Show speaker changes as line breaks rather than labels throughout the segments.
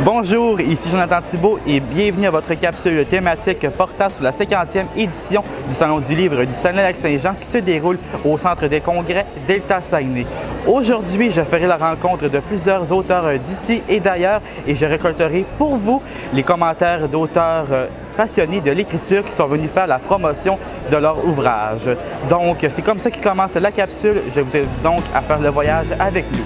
Bonjour, ici Jonathan Thibault et bienvenue à votre capsule thématique portant sur la 50e édition du Salon du livre du Saguenay-Lac-Saint-Jean qui se déroule au Centre des congrès Delta-Saguenay. Aujourd'hui, je ferai la rencontre de plusieurs auteurs d'ici et d'ailleurs et je récolterai pour vous les commentaires d'auteurs passionnés de l'écriture qui sont venus faire la promotion de leur ouvrage. Donc, c'est comme ça qui commence la capsule. Je vous invite donc à faire le voyage avec nous.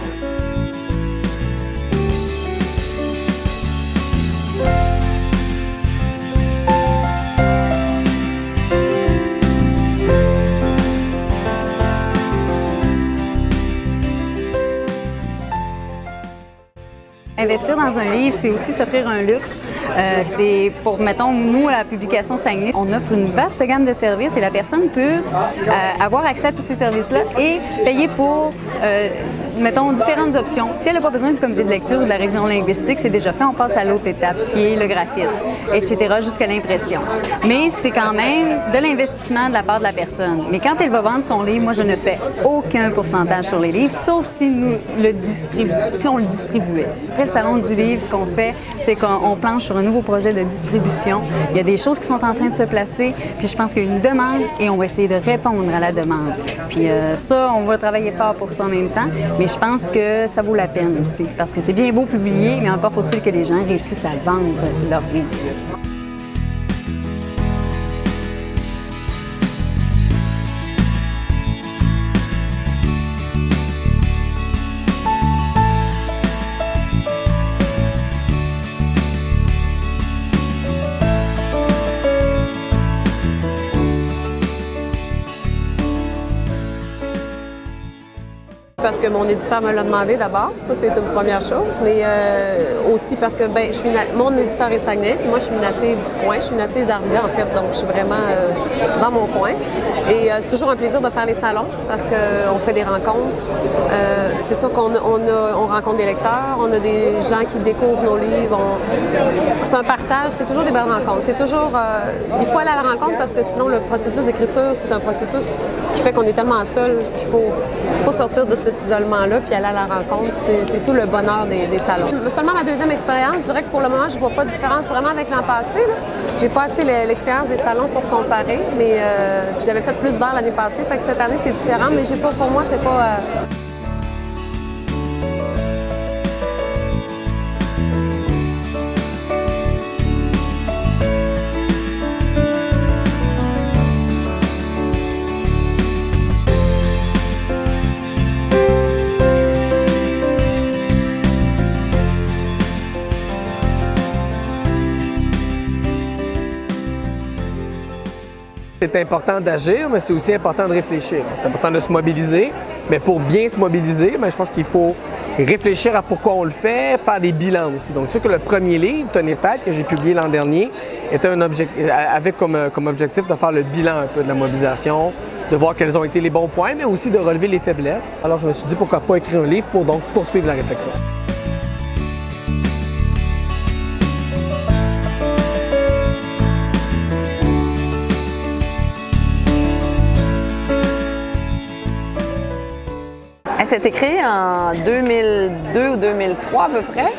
Investir dans un livre, c'est aussi s'offrir un luxe. C'est pour, mettons, nous, à la publication Saguenay, on offre une vaste gamme de services et la personne peut avoir accès à tous ces services-là et payer pour, mettons, différentes options. Si elle n'a pas besoin du comité de lecture ou de la révision linguistique, c'est déjà fait, on passe à l'autre étape, qui est le graphisme, etc., jusqu'à l'impression. Mais c'est quand même de l'investissement de la part de la personne. Mais quand elle va vendre son livre, moi, je ne fais aucun pourcentage sur les livres, sauf si on le distribuait. Après le Salon du livre, ce qu'on fait, c'est qu'on planche sur un nouveau projet de distribution. Il y a des choses qui sont en train de se placer, puis je pense qu'il y a une demande et on va essayer de répondre à la demande. Puis ça, on va travailler fort pour ça en même temps, mais je pense que ça vaut la peine aussi, parce que c'est bien beau publier, mais encore faut-il que les gens réussissent à vendre leur livre.
Parce que mon éditeur me l'a demandé d'abord, ça c'est une première chose, mais aussi parce que mon éditeur est Saguenay, moi je suis native du coin, je suis native d'Arvida en fait, donc je suis vraiment dans mon coin. Et c'est toujours un plaisir de faire les salons parce qu'on fait des rencontres. C'est sûr qu'on rencontre des lecteurs, on a des gens qui découvrent nos livres. C'est un partage, c'est toujours des belles rencontres. C'est toujours, il faut aller à la rencontre parce que sinon le processus d'écriture, c'est un processus qui fait qu'on est tellement seul qu'il faut sortir de cet isolement-là puis aller à la rencontre. C'est tout le bonheur des salons. Seulement ma deuxième expérience, je dirais que pour le moment, je ne vois pas de différence vraiment avec l'an passé. J'ai pas assez l'expérience des salons pour comparer, mais j'avais fait plus d'heures l'année passée, fait que cette année c'est différent, mais j'ai pas, pour moi c'est pas...
C'est important d'agir, mais c'est aussi important de réfléchir. C'est important de se mobiliser, mais pour bien se mobiliser, je pense qu'il faut réfléchir à pourquoi on le fait, faire des bilans aussi. Donc, c'est sûr que le premier livre, Tenir tête, que j'ai publié l'an dernier, avait comme objectif de faire le bilan un peu de la mobilisation, de voir quels ont été les bons points, mais aussi de relever les faiblesses. Alors, je me suis dit pourquoi pas écrire un livre pour donc poursuivre la réflexion.
C'était créé en 2002 ou 2003 à peu près.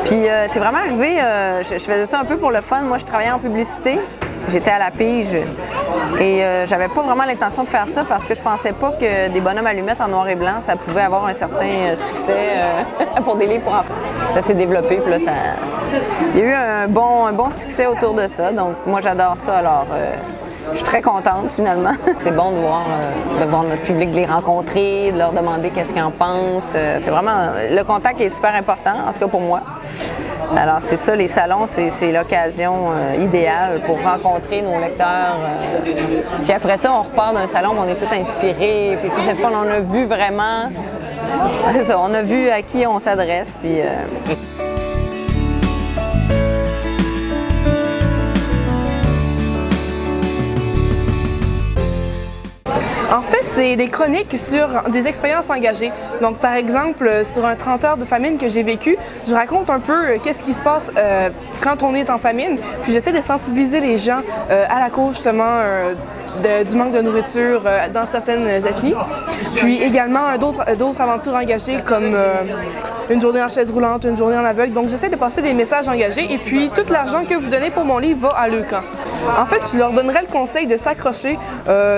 Puis c'est vraiment arrivé, je faisais ça un peu pour le fun. Moi, je travaillais en publicité. J'étais à la pige et j'avais pas vraiment l'intention de faire ça parce que je pensais pas que des bonhommes allumettes en noir et blanc, ça pouvait avoir un certain succès pour des livres pour enfants. Ça s'est développé, puis là, il y a eu un bon succès autour de ça. Donc moi, j'adore ça, alors je suis très contente finalement. C'est bon de voir notre public, de les rencontrer, de leur demander qu'est-ce qu'ils en pensent. C'est vraiment, le contact est super important, en tout cas pour moi. Alors c'est ça, les salons, c'est l'occasion idéale pour rencontrer nos lecteurs. Puis après ça, on repart d'un salon, on est tout inspirés. Puis cette fois, on a vu vraiment, c'est ça, on a vu à qui on s'adresse. Puis
En fait, c'est des chroniques sur des expériences engagées. Donc, par exemple, sur un 30 heures de famine que j'ai vécu, je raconte un peu qu'est-ce qui se passe quand on est en famine. Puis j'essaie de sensibiliser les gens à la cause, justement, du manque de nourriture dans certaines ethnies. Puis également d'autres aventures engagées comme une journée en chaise roulante, une journée en aveugle. Donc j'essaie de passer des messages engagés et puis tout l'argent que vous donnez pour mon livre va à Leucan. En fait, je leur donnerais le conseil de s'accrocher.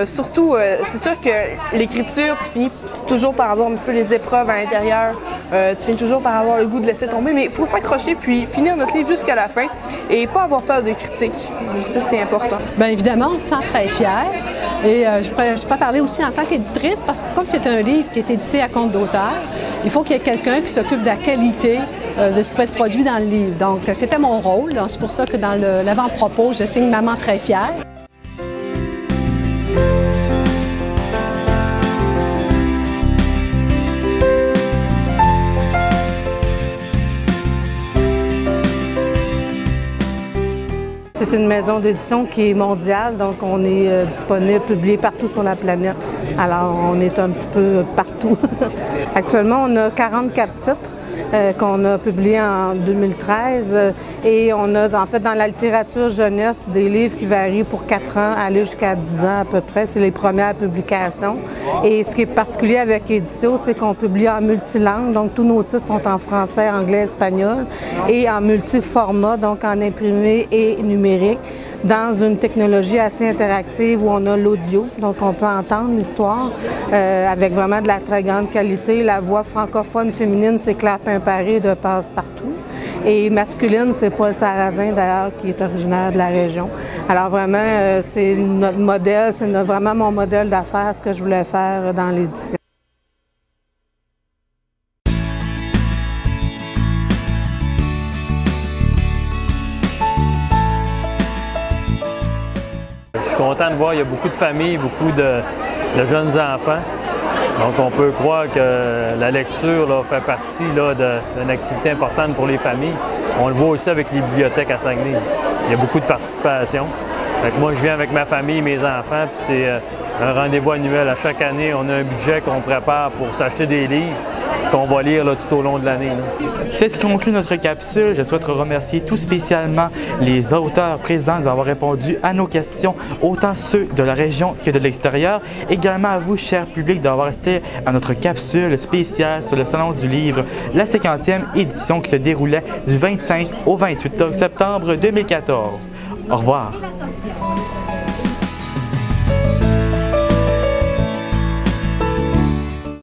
Surtout, c'est sûr que l'écriture, tu finis toujours par avoir un petit peu les épreuves à l'intérieur. Tu finis toujours par avoir le goût de laisser tomber, mais il faut s'accrocher puis finir notre livre jusqu'à la fin et pas avoir peur de critiques. Donc ça, c'est important.
Bien évidemment, on se sent très fière. Et je peux parler aussi en tant qu'éditrice parce que comme c'est un livre qui est édité à compte d'auteur, il faut qu'il y ait quelqu'un qui s'occupe de la qualité de ce qui peut être produit dans le livre. Donc c'était mon rôle. C'est pour ça que dans l'avant-propos, je signe Maman très fière.
C'est une maison d'édition qui est mondiale, donc on est disponible, publié partout sur la planète. Alors, on est un petit peu partout. Actuellement, on a 44 titres qu'on a publiés en 2013 et on a, en fait, dans la littérature jeunesse, des livres qui varient pour 4 ans, aller jusqu'à 10 ans à peu près. C'est les premières publications. Et ce qui est particulier avec Édition, c'est qu'on publie en multilangue, donc tous nos titres sont en français, anglais, espagnol, et en multiformat, donc en imprimé et numérique, dans une technologie assez interactive où on a l'audio, donc on peut entendre l'histoire avec vraiment de la très grande qualité. La voix francophone féminine, c'est Claire Pimparé de Passe-Partout. Et masculine, c'est Paul Sarrazin, d'ailleurs, qui est originaire de la région. Alors vraiment, c'est notre modèle, c'est vraiment mon modèle d'affaires, ce que je voulais faire dans l'édition.
Je suis content de voir qu'il y a beaucoup de familles, beaucoup de jeunes enfants. Donc on peut croire que la lecture là, fait partie d'une activité importante pour les familles. On le voit aussi avec les bibliothèques à Saguenay. Il y a beaucoup de participation. Moi, je viens avec ma famille, mes enfants, puis c'est un rendez-vous annuel. À chaque année, on a un budget qu'on prépare pour s'acheter des livres qu'on va lire là, tout au long de l'année.
C'est ce qui conclut notre capsule. Je souhaite remercier tout spécialement les auteurs présents d'avoir répondu à nos questions, autant ceux de la région que de l'extérieur. Également à vous, cher public, d'avoir resté à notre capsule spéciale sur le Salon du Livre, la 50e édition qui se déroulait du 25 au 28 septembre 2014. Au revoir.